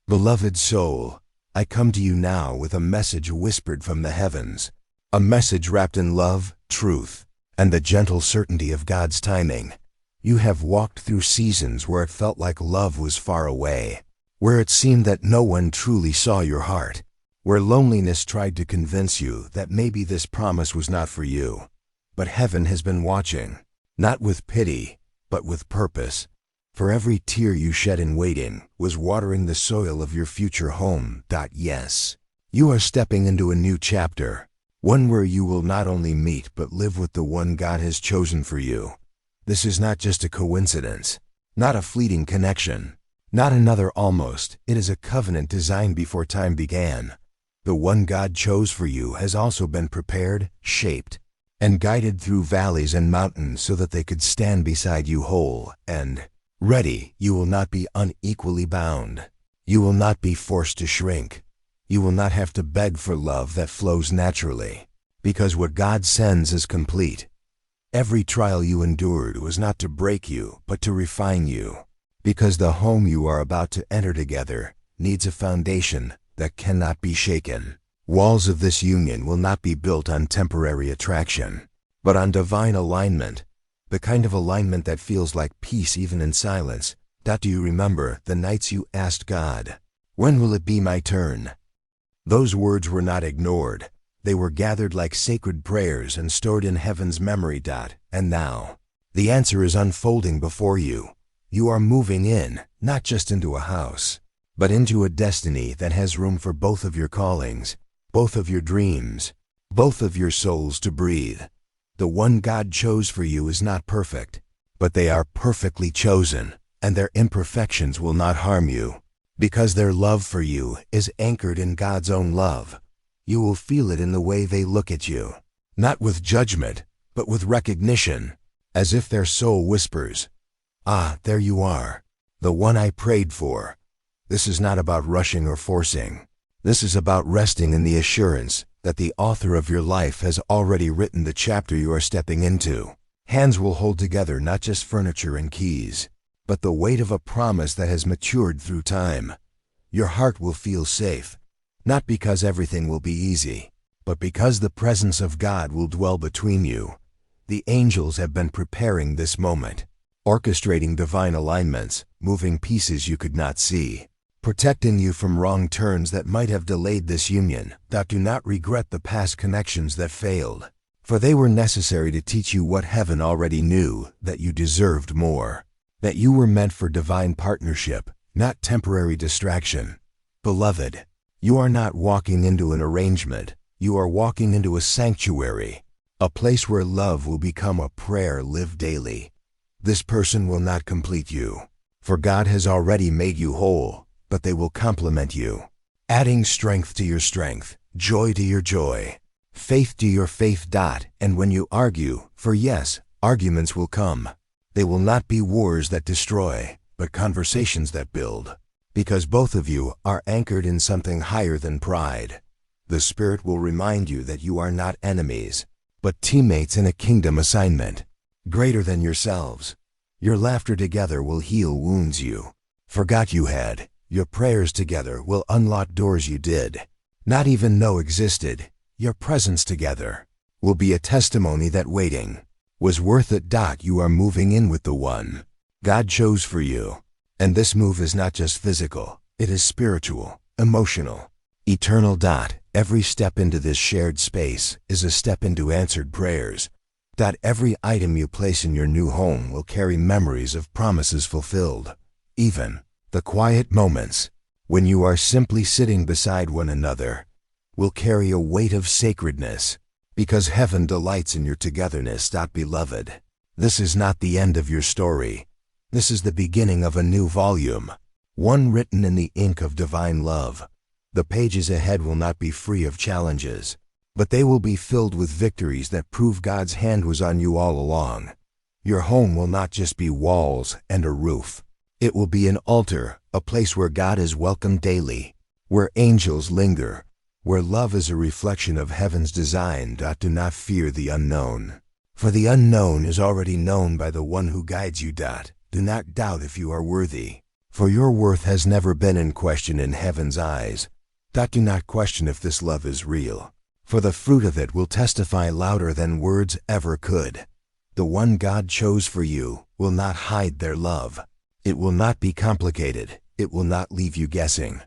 Beloved soul, I come to you now with a message whispered from the heavens, a message wrapped in love, truth, and the gentle certainty of God's timing. You have walked through seasons where it felt like love was far away, where it seemed that no one truly saw your heart, where loneliness tried to convince you that maybe this promise was not for you. But heaven has been watching, not with pity, but with purpose. For every tear you shed in waiting was watering the soil of your future home. Yes, you are stepping into a new chapter, one where you will not only meet but live with the one God has chosen for you. This is not just a coincidence, not a fleeting connection, not another almost. It is a covenant designed before time began. The one God chose for you has also been prepared, shaped, and guided through valleys and mountains so that they could stand beside you whole and ready. You will not be unequally bound. You will not be forced to shrink. You will not have to beg for love that flows naturally, because what God sends is complete. Every trial you endured was not to break you, but to refine you, because the home you are about to enter together needs a foundation that cannot be shaken. Walls of this union will not be built on temporary attraction, but on divine alignment, the kind of alignment that feels like peace even in silence. Do you remember the nights you asked God, "When will it be my turn?" Those words were not ignored. They were gathered like sacred prayers and stored in heaven's memory. And now, the answer is unfolding before you. You are moving in, not just into a house, but into a destiny that has room for both of your callings, both of your dreams, both of your souls to breathe. The one God chose for you is not perfect, but they are perfectly chosen, and their imperfections will not harm you, because their love for you is anchored in God's own love. You will feel it in the way they look at you, not with judgment, but with recognition, as if their soul whispers, "Ah, there you are, the one I prayed for." This is not about rushing or forcing. This is about resting in the assurance that the author of your life has already written the chapter you are stepping into. Hands will hold together not just furniture and keys, but the weight of a promise that has matured through time. Your heart will feel safe, not because everything will be easy, but because the presence of God will dwell between you. The angels have been preparing this moment, orchestrating divine alignments, moving pieces you could not see, protecting you from wrong turns that might have delayed this union. Do not regret the past connections that failed, for they were necessary to teach you what heaven already knew, that you deserved more, that you were meant for divine partnership, not temporary distraction. Beloved, you are not walking into an arrangement. You are walking into a sanctuary, a place where love will become a prayer lived daily. This person will not complete you, for God has already made you whole, but they will complement you, adding strength to your strength, joy to your joy, faith to your faith. And when you argue, for yes, arguments will come, they will not be wars that destroy, but conversations that build, because both of you are anchored in something higher than pride. The Spirit will remind you that you are not enemies, but teammates in a kingdom assignment, greater than yourselves. Your laughter together will heal wounds you forgot you had. Your prayers together will unlock doors you did not even know existed. Your presence together will be a testimony that waiting was worth it. You are moving in with the one God chose for you, and this move is not just physical, it is spiritual, emotional, eternal. Every step into this shared space is a step into answered prayers. Every item you place in your new home will carry memories of promises fulfilled. Even the quiet moments, when you are simply sitting beside one another, will carry a weight of sacredness, because heaven delights in your togetherness. Beloved, this is not the end of your story. This is the beginning of a new volume, one written in the ink of divine love. The pages ahead will not be free of challenges, but they will be filled with victories that prove God's hand was on you all along. Your home will not just be walls and a roof. It will be an altar, a place where God is welcomed daily, where angels linger, where love is a reflection of heaven's design. Do not fear the unknown, for the unknown is already known by the one who guides you. Do not doubt if you are worthy, For your worth has never been in question in heaven's eyes. Do not question if this love is real, for the fruit of it will testify louder than words ever could. The one God chose for you will not hide their love. It will not be complicated. It will not leave you guessing.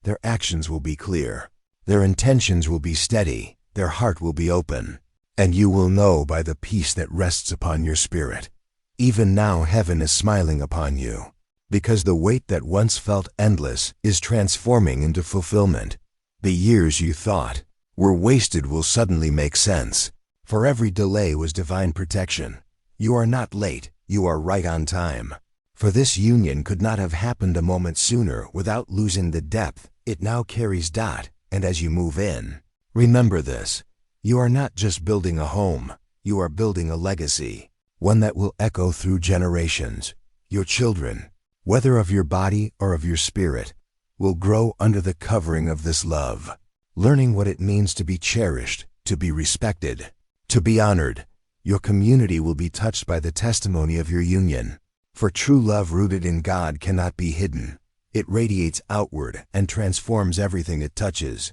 Their actions will be clear. Their intentions will be steady. Their heart will be open. And you will know by the peace that rests upon your spirit. Even now heaven is smiling upon you, because the weight that once felt endless is transforming into fulfillment. The years you thought were wasted will suddenly make sense, for every delay was divine protection. You are not late, you are right on time. For this union could not have happened a moment sooner without losing the depth it now carries. And as you move in, remember this: you are not just building a home, you are building a legacy, one that will echo through generations. Your children, whether of your body or of your spirit, will grow under the covering of this love, learning what it means to be cherished, to be respected, to be honored. Your community will be touched by the testimony of your union. For true love rooted in God cannot be hidden. It radiates outward and transforms everything it touches.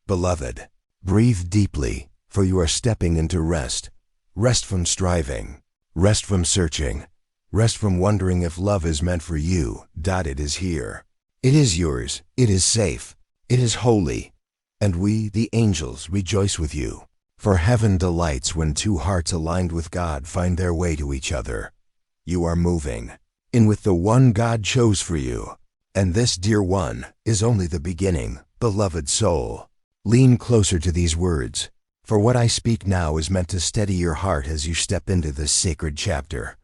Beloved, breathe deeply, for you are stepping into rest. Rest from striving. Rest from searching. Rest from wondering if love is meant for you. It is here. It is yours. It is safe. It is holy. And we, the angels, rejoice with you. For heaven delights when two hearts aligned with God find their way to each other. You are moving in with the one God chose for you. And this, dear one, is only the beginning, beloved soul. Lean closer to these words, for what I speak now is meant to steady your heart as you step into this sacred chapter.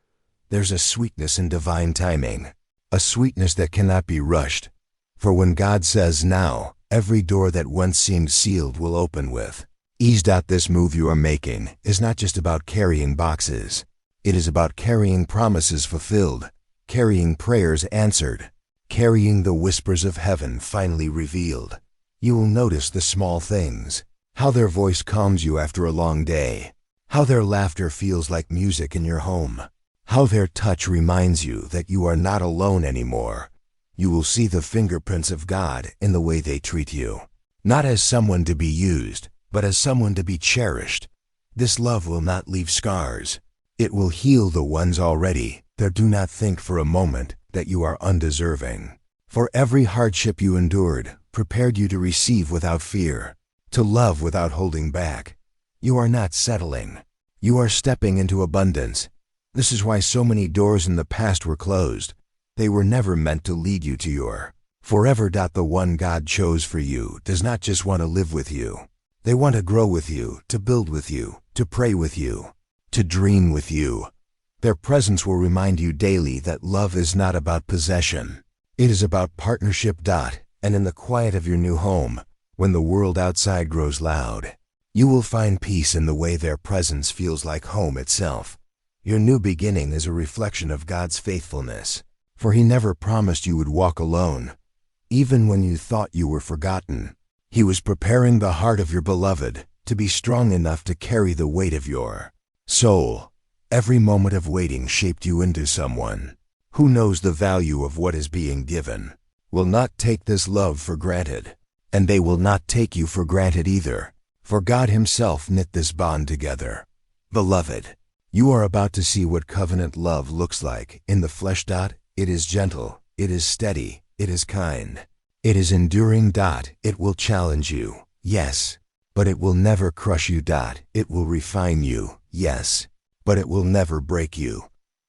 There's a sweetness in divine timing, a sweetness that cannot be rushed. For when God says now, every door that once seemed sealed will open with ease. This move you are making is not just about carrying boxes. It is about carrying promises fulfilled, carrying prayers answered, carrying the whispers of heaven finally revealed. You will notice the small things, how their voice calms you after a long day, how their laughter feels like music in your home, how their touch reminds you that you are not alone anymore. You will see the fingerprints of God in the way they treat you, not as someone to be used, but as someone to be cherished. This love will not leave scars. It will heal the ones already that do not think for a moment that you are undeserving. For every hardship you endured prepared you to receive without fear, to love without holding back. You are not settling. You are stepping into abundance. This is why so many doors in the past were closed. They were never meant to lead you to your forever. The one God chose for you does not just want to live with you. They want to grow with you, to build with you, to pray with you, to dream with you. Their presence will remind you daily that love is not about possession. It is about partnership. And in the quiet of your new home, when the world outside grows loud, you will find peace in the way their presence feels like home itself. Your new beginning is a reflection of God's faithfulness, for He never promised you would walk alone. Even when you thought you were forgotten, He was preparing the heart of your beloved to be strong enough to carry the weight of your soul. Every moment of waiting shaped you into someone who knows the value of what is being given, will not take this love for granted, and they will not take you for granted either, for God Himself knit this bond together. Beloved, you are about to see what covenant love looks like in the flesh. It is gentle, it is steady, it is kind, it is enduring. It will challenge you, yes, but it will never crush you. It will refine you, yes, but it will never break you.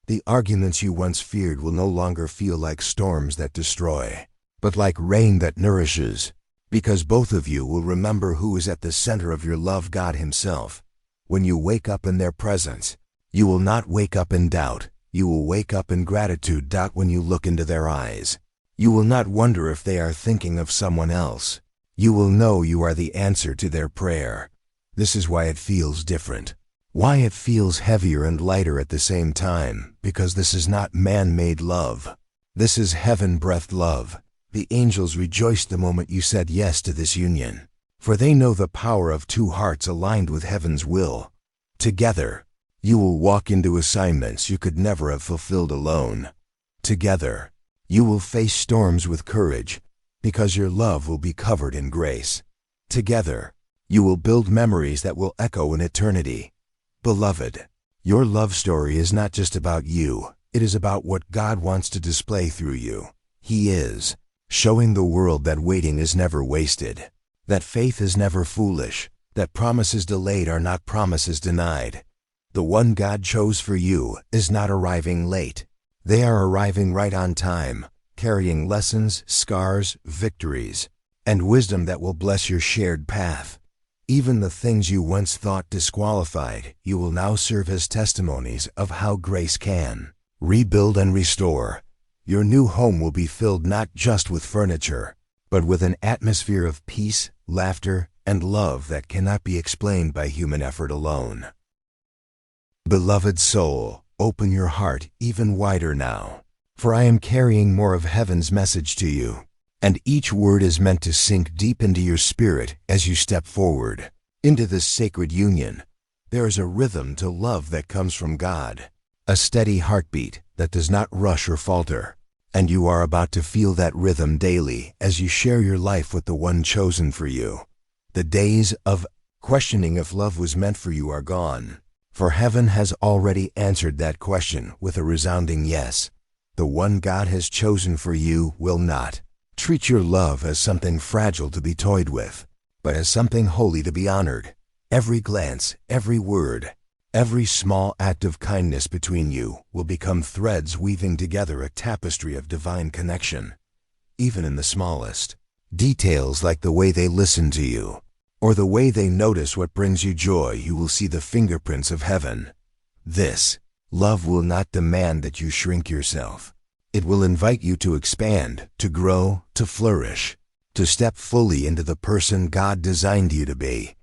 The arguments you once feared will no longer feel like storms that destroy, but like rain that nourishes, because both of you will remember who is at the center of your love, God Himself. When you wake up in their presence, you will not wake up in doubt, you will wake up in gratitude. When you look into their eyes, you will not wonder if they are thinking of someone else. You will know you are the answer to their prayer. This is why it feels different. Why it feels heavier and lighter at the same time, because this is not man-made love. This is heaven-breathed love. The angels rejoiced the moment you said yes to this union, for they know the power of two hearts aligned with heaven's will. Together, you will walk into assignments you could never have fulfilled alone. Together, You will face storms with courage, because your love will be covered in grace. Together, you will build memories that will echo in eternity. Beloved, your love story is not just about you, it is about what God wants to display through you. He is showing the world that waiting is never wasted, that faith is never foolish, that promises delayed are not promises denied. The one God chose for you is not arriving late. They are arriving right on time, carrying lessons, scars, victories, and wisdom that will bless your shared path. Even the things you once thought disqualified, you will now serve as testimonies of how grace can rebuild and restore. Your new home will be filled not just with furniture, but with an atmosphere of peace, laughter, and love that cannot be explained by human effort alone. Beloved soul, open your heart even wider now, for I am carrying more of heaven's message to you, and each word is meant to sink deep into your spirit as you step forward into this sacred union. There is a rhythm to love that comes from God, a steady heartbeat that does not rush or falter, and you are about to feel that rhythm daily as you share your life with the one chosen for you. The days of questioning if love was meant for you are gone, for heaven has already answered that question with a resounding yes. The one God has chosen for you will not treat your love as something fragile to be toyed with, but as something holy to be honored. Every glance, every word, every small act of kindness between you will become threads weaving together a tapestry of divine connection. Even in the smallest details, like the way they listen to you, or the way they notice what brings you joy, you will see the fingerprints of heaven. This love will not demand that you shrink yourself. It will invite you to expand, to grow, to flourish, to step fully into the person God designed you to be.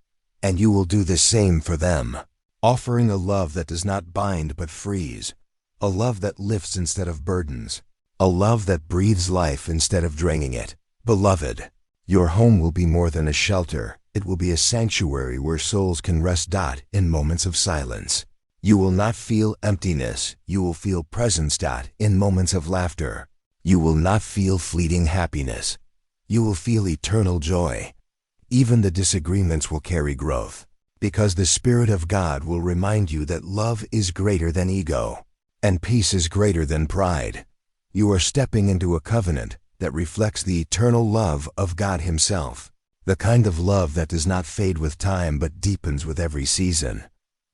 And you will do the same for them, offering a love that does not bind but frees, a love that lifts instead of burdens, a love that breathes life instead of draining it. Beloved, your home will be more than a shelter. It will be a sanctuary where souls can rest. In moments of silence, you will not feel emptiness. You will feel presence. In moments of laughter, you will not feel fleeting happiness. You will feel eternal joy. Even the disagreements will carry growth, because the Spirit of God will remind you that love is greater than ego, and peace is greater than pride. You are stepping into a covenant that reflects the eternal love of God Himself, the kind of love that does not fade with time but deepens with every season.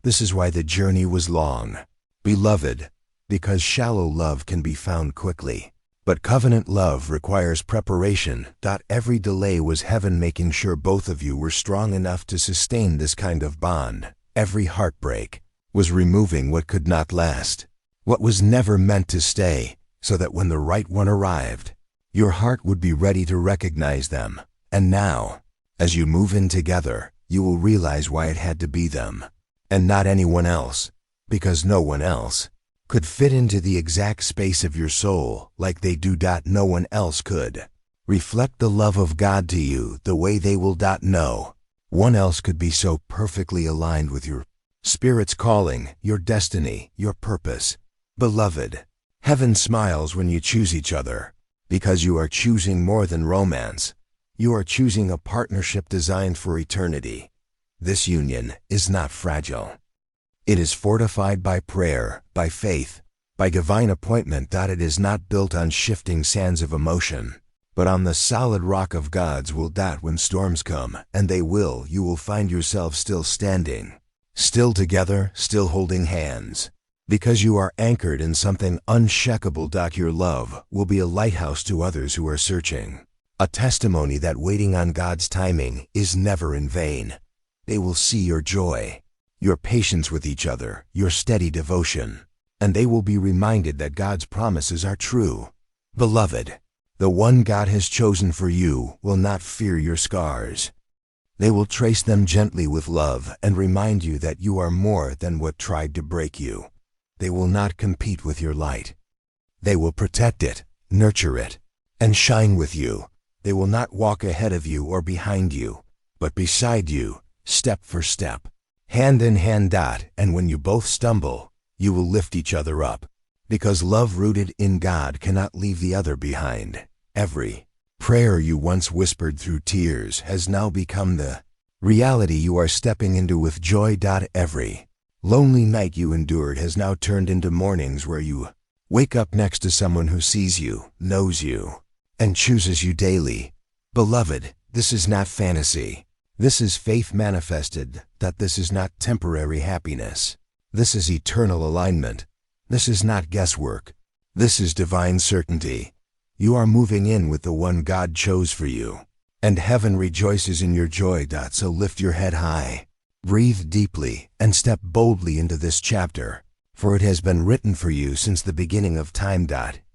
This is why the journey was long, beloved, because shallow love can be found quickly, but covenant love requires preparation. Every delay was heaven making sure both of you were strong enough to sustain this kind of bond. Every heartbreak was removing what could not last, what was never meant to stay, so that when the right one arrived, your heart would be ready to recognize them. And now, as you move in together, you will realize why it had to be them, and not anyone else, because no one else could fit into the exact space of your soul like they do. No one else could reflect the love of God to you the way they will. No one else could be so perfectly aligned with your Spirit's calling, your destiny, your purpose. Beloved, heaven smiles when you choose each other, because you are choosing more than romance. You are choosing a partnership designed for eternity. This union is not fragile. It is fortified by prayer, by faith, by divine appointment. It is not built on shifting sands of emotion, but on the solid rock of God's will. When storms come, and they will, you will find yourself still standing, still together, still holding hands, because you are anchored in something unshakable. Your love will be a lighthouse to others who are searching, a testimony that waiting on God's timing is never in vain. They will see your joy, your patience with each other, your steady devotion, and they will be reminded that God's promises are true. Beloved, the one God has chosen for you will not fear your scars. They will trace them gently with love and remind you that you are more than what tried to break you. They will not compete with your light. They will protect it, nurture it, and shine with you. They will not walk ahead of you or behind you, but beside you, step for step, hand in hand. And when you both stumble, you will lift each other up. Because love rooted in God cannot leave the other behind. Every prayer you once whispered through tears has now become the reality you are stepping into with joy. Every lonely night you endured has now turned into mornings where you wake up next to someone who sees you, knows you, and chooses you daily. Beloved, this is not fantasy. This is faith manifested. This is not temporary happiness. This is eternal alignment. This is not guesswork. This is divine certainty. You are moving in with the one God chose for you, and heaven rejoices in your joy. So lift your head high, breathe deeply, and step boldly into this chapter, for it has been written for you since the beginning of time.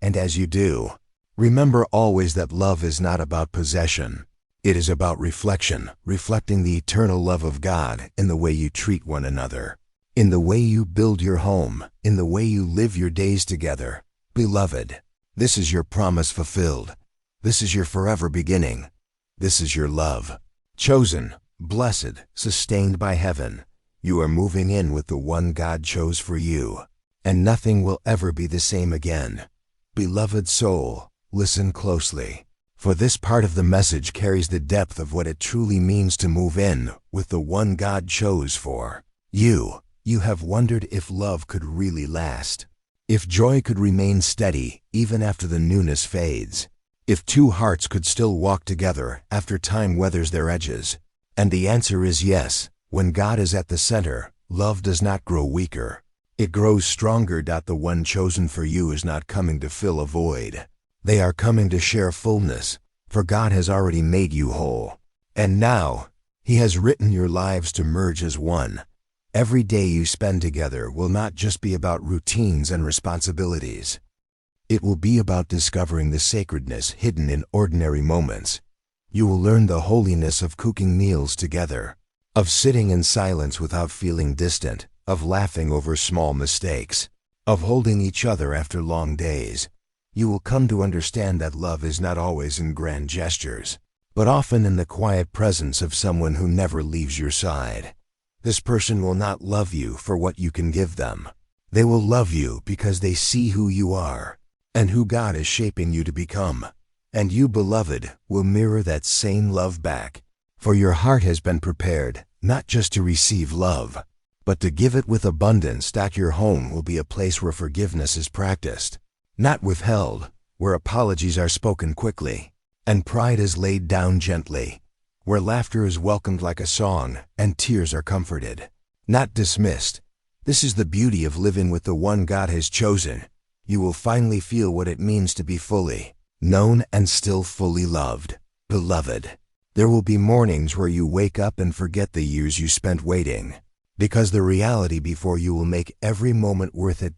And as you do, remember always that love is not about possession. It is about reflection, reflecting the eternal love of God in the way you treat one another, in the way you build your home, in the way you live your days together. Beloved, this is your promise fulfilled. This is your forever beginning. This is your love. Chosen, blessed, sustained by heaven. You are moving in with the one God chose for you, and nothing will ever be the same again. Beloved soul, listen closely, for this part of the message carries the depth of what it truly means to move in with the one God chose for you. You have wondered if love could really last, if joy could remain steady even after the newness fades, if two hearts could still walk together after time weathers their edges. And the answer is yes. When God is at the center, love does not grow weaker. It grows stronger. The one chosen for you is not coming to fill a void. They are coming to share fullness, for God has already made you whole. And now, He has written your lives to merge as one. Every day you spend together will not just be about routines and responsibilities. It will be about discovering the sacredness hidden in ordinary moments. You will learn the holiness of cooking meals together, of sitting in silence without feeling distant, of laughing over small mistakes, of holding each other after long days. You will come to understand that love is not always in grand gestures, but often in the quiet presence of someone who never leaves your side. This person will not love you for what you can give them. They will love you because they see who you are and who God is shaping you to become. And you, beloved, will mirror that same love back. For your heart has been prepared, not just to receive love, but to give it with abundance. Your home will be a place where forgiveness is practiced, not withheld, where apologies are spoken quickly, and pride is laid down gently, where laughter is welcomed like a song, and tears are comforted, not dismissed. This is the beauty of living with the one God has chosen. You will finally feel what it means to be fully known and still fully loved. Beloved, there will be mornings where you wake up and forget the years you spent waiting, because the reality before you will make every moment worth it.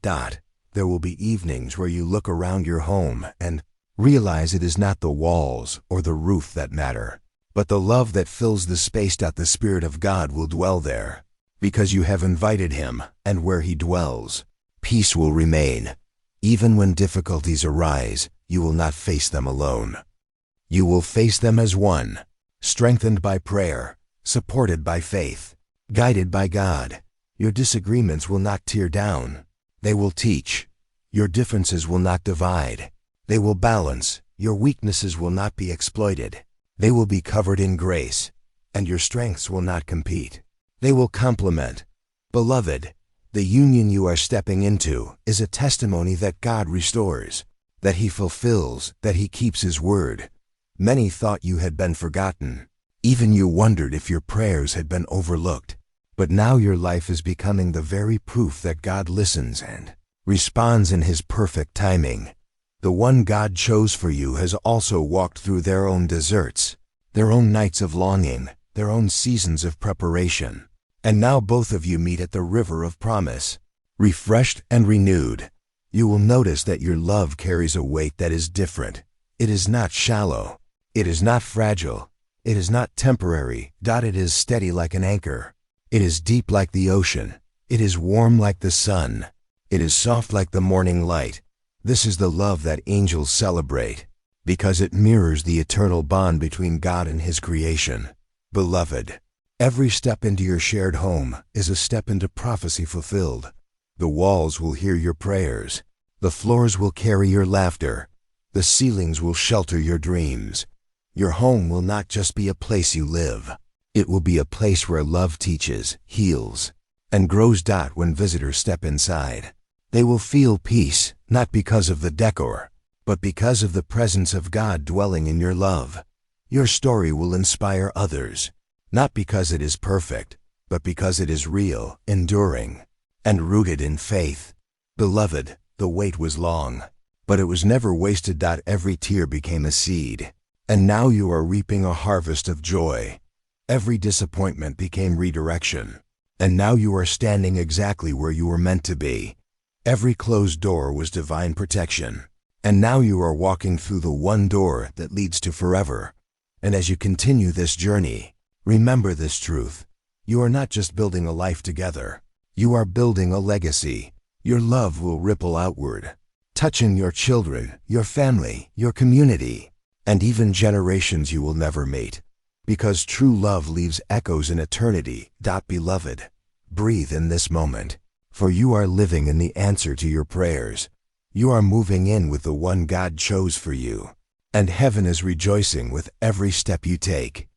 There will be evenings where you look around your home and realize it is not the walls or the roof that matter, but the love that fills the space. The Spirit of God will dwell there, because you have invited Him, and where He dwells, peace will remain. Even when difficulties arise, you will not face them alone. You will face them as one, strengthened by prayer, supported by faith, guided by God. Your disagreements will not tear down. They will teach. Your differences will not divide. They will balance. Your weaknesses will not be exploited. They will be covered in grace, and your strengths will not compete. They will complement. Beloved, the union you are stepping into is a testimony that God restores, that He fulfills, that He keeps His word. Many thought you had been forgotten. Even you wondered if your prayers had been overlooked. But now your life is becoming the very proof that God listens and responds in His perfect timing. The one God chose for you has also walked through their own deserts, their own nights of longing, their own seasons of preparation. And now both of you meet at the river of promise, refreshed and renewed. You will notice that your love carries a weight that is different. It is not shallow. It is not fragile. It is not temporary. It is steady like an anchor. It is deep like the ocean. It is warm like the sun. It is soft like the morning light. This is the love that angels celebrate, because it mirrors the eternal bond between God and His creation. Beloved, every step into your shared home is a step into prophecy fulfilled. The walls will hear your prayers. The floors will carry your laughter. The ceilings will shelter your dreams. Your home will not just be a place you live. It will be a place where love teaches, heals, and grows. When visitors step inside, they will feel peace, not because of the decor, but because of the presence of God dwelling in your love. Your story will inspire others, not because it is perfect, but because it is real, enduring, and rooted in faith. Beloved, the wait was long, but it was never wasted. Every tear became a seed, and now you are reaping a harvest of joy. Every disappointment became redirection, and now you are standing exactly where you were meant to be. Every closed door was divine protection, and now you are walking through the one door that leads to forever. And as you continue this journey, remember this truth. You are not just building a life together. You are building a legacy. Your love will ripple outward, touching your children, your family, your community, and even generations you will never meet. Because true love leaves echoes in eternity. Beloved, breathe in this moment, for you are living in the answer to your prayers. You are moving in with the one God chose for you, and heaven is rejoicing with every step you take.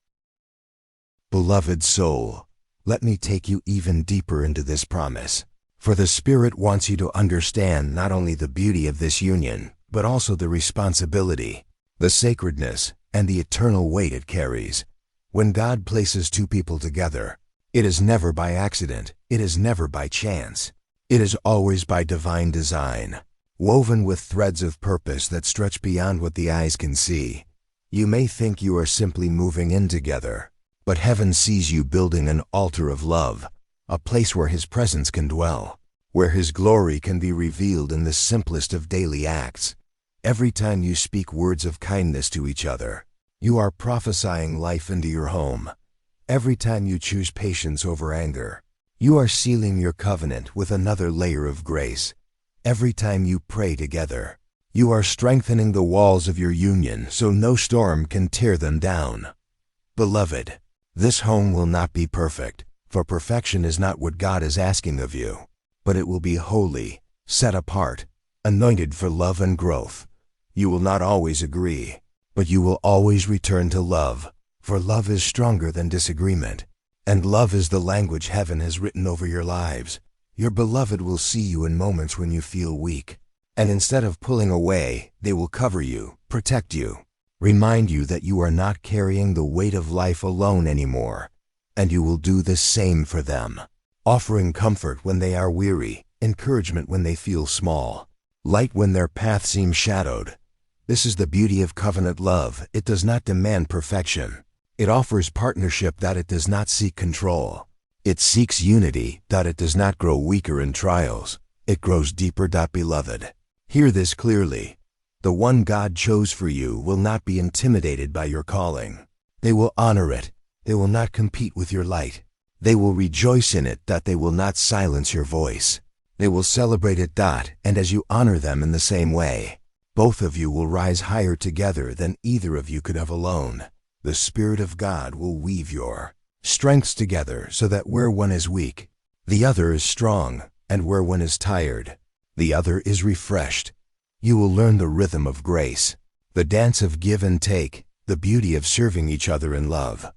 Beloved soul, let me take you even deeper into this promise. For the Spirit wants you to understand not only the beauty of this union, but also the responsibility, the sacredness, and the eternal weight it carries. When God places two people together, it is never by accident, it is never by chance. It is always by divine design, woven with threads of purpose that stretch beyond what the eyes can see. You may think you are simply moving in together, but heaven sees you building an altar of love, a place where His presence can dwell, where His glory can be revealed in the simplest of daily acts. Every time you speak words of kindness to each other, you are prophesying life into your home. Every time you choose patience over anger, you are sealing your covenant with another layer of grace. Every time you pray together, you are strengthening the walls of your union so no storm can tear them down. Beloved, this home will not be perfect, for perfection is not what God is asking of you, but it will be holy, set apart, anointed for love and growth. You will not always agree, but you will always return to love, for love is stronger than disagreement, and love is the language heaven has written over your lives. Your beloved will see you in moments when you feel weak, and instead of pulling away, they will cover you, protect you, remind you that you are not carrying the weight of life alone anymore, and you will do the same for them, offering comfort when they are weary, encouragement when they feel small, light when their path seems shadowed. This is the beauty of covenant love. It does not demand perfection. It offers partnership that it does not seek control. It seeks unity that it does not grow weaker in trials. It grows deeper. Beloved, hear this clearly. The one God chose for you will not be intimidated by your calling. They will honor it. They will not compete with your light. They will rejoice in it. They will not silence your voice. They will celebrate it. And as you honor them in the same way, both of you will rise higher together than either of you could have alone. The Spirit of God will weave your strengths together so that where one is weak, the other is strong, and where one is tired, the other is refreshed. You will learn the rhythm of grace, the dance of give and take, the beauty of serving each other in love.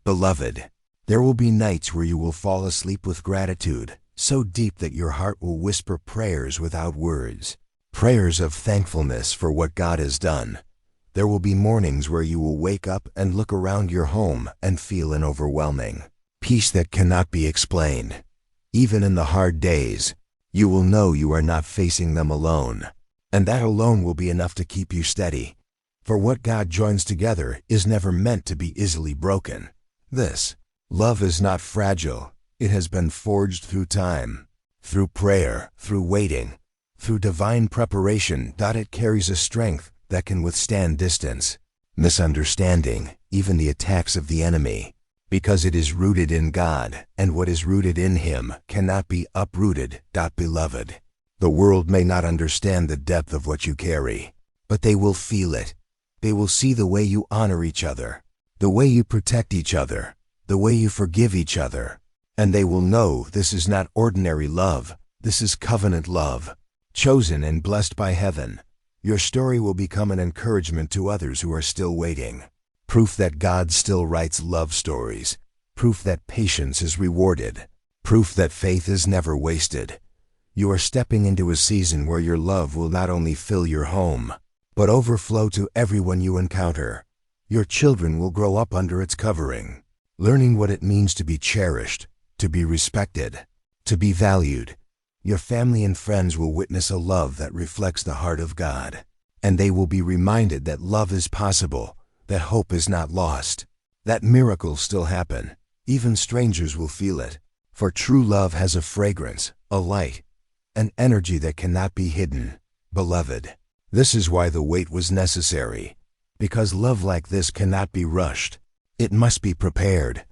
Beloved, there will be nights where you will fall asleep with gratitude, so deep that your heart will whisper prayers without words, prayers of thankfulness for what God has done. There will be mornings where you will wake up and look around your home and feel an overwhelming peace that cannot be explained. Even in the hard days, you will know you are not facing them alone, and that alone will be enough to keep you steady. For what God joins together is never meant to be easily broken. This love is not fragile. It has been forged through time, through prayer, through waiting, through divine preparation. It carries a strength that can withstand distance, misunderstanding, even the attacks of the enemy, because it is rooted in God, and what is rooted in Him cannot be uprooted. Beloved, the world may not understand the depth of what you carry, but they will feel it. They will see the way you honor each other, the way you protect each other, the way you forgive each other, and they will know this is not ordinary love. This is covenant love. chosen and blessed by heaven. Your story will become an encouragement to others who are still waiting. Proof that God still writes love stories. Proof that patience is rewarded. Proof that faith is never wasted. You are stepping into a season where your love will not only fill your home, but overflow to everyone you encounter. Your children will grow up under its covering, learning what it means to be cherished, to be respected, to be valued. Your family and friends will witness a love that reflects the heart of God, and they will be reminded that love is possible, that hope is not lost, that miracles still happen. Even strangers will feel it, for true love has a fragrance, a light, an energy that cannot be hidden. Beloved, this is why the wait was necessary, because love like this cannot be rushed. It must be prepared.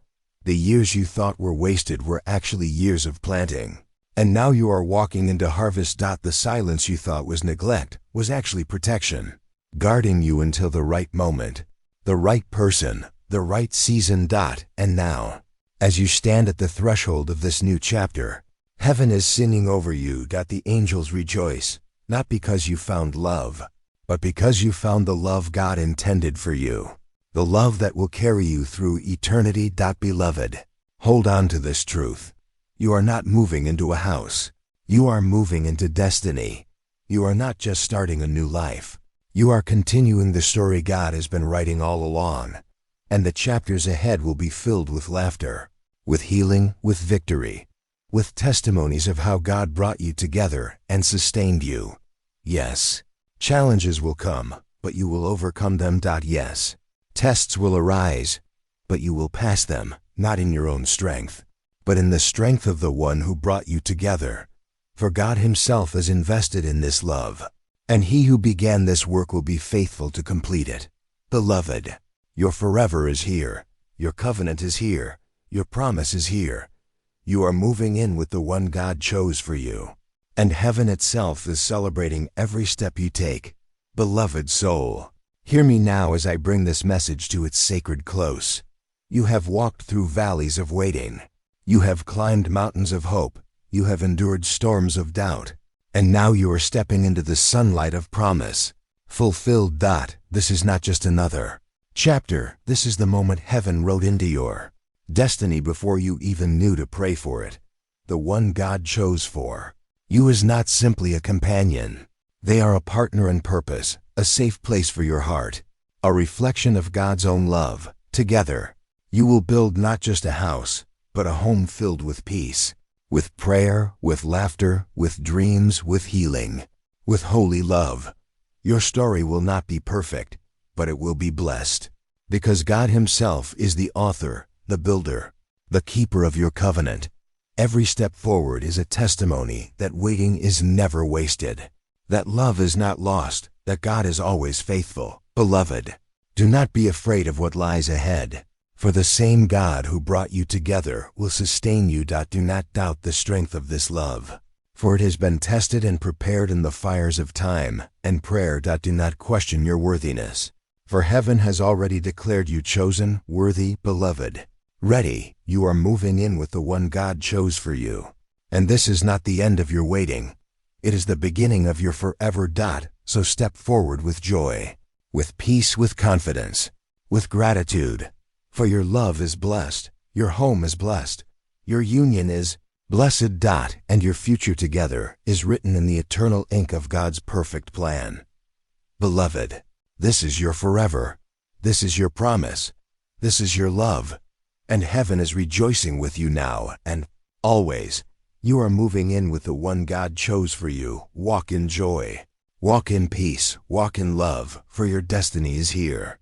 The years you thought were wasted were actually years of planting. And now you are walking into harvest. The silence you thought was neglect was actually protection, guarding you until the right moment, the right person, the right season. And now, as you stand at the threshold of this new chapter, heaven is singing over you. The angels rejoice, not because you found love, but because you found the love God intended for you, the love that will carry you through eternity. Beloved, hold on to this truth. You are not moving into a house. You are moving into destiny. You are not just starting a new life. You are continuing the story God has been writing all along. And the chapters ahead will be filled with laughter, with healing, with victory, with testimonies of how God brought you together and sustained you. Yes, challenges will come, but you will overcome them. Yes, tests will arise, but you will pass them, not in your own strength, but in the strength of the one who brought you together. For God himself is invested in this love, and he who began this work will be faithful to complete it. Beloved, your forever is here, your covenant is here, your promise is here. You are moving in with the one God chose for you, and heaven itself is celebrating every step you take. Beloved soul, hear me now as I bring this message to its sacred close. You have walked through valleys of waiting. You have climbed mountains of hope. You have endured storms of doubt. And now you are stepping into the sunlight of promise. Fulfilled. This is not just another chapter. This is the moment heaven wrote into your destiny before you even knew to pray for it. The one God chose for you is not simply a companion. They are a partner in purpose, a safe place for your heart, a reflection of God's own love. Together, you will build not just a house, but a home filled with peace, with prayer, with laughter, with dreams, with healing, with holy love. Your story will not be perfect, but it will be blessed, because God himself is the author, the builder, the keeper of your covenant. Every step forward is a testimony that waiting is never wasted, that love is not lost, that God is always faithful. Beloved, do not be afraid of what lies ahead. For the same God who brought you together will sustain you. Do not doubt the strength of this love, for it has been tested and prepared in the fires of time and prayer. Do not question your worthiness, for heaven has already declared you chosen, worthy, beloved, ready. You are moving in with the one God chose for you. And this is not the end of your waiting. It is the beginning of your forever. So step forward with joy, with peace, with confidence, with gratitude. For your love is blessed, your home is blessed, your union is blessed. And your future together is written in the eternal ink of God's perfect plan. Beloved, this is your forever. This is your promise. This is your love. And heaven is rejoicing with you now and always. You are moving in with the one God chose for you. Walk in joy. Walk in peace. Walk in love, for your destiny is here.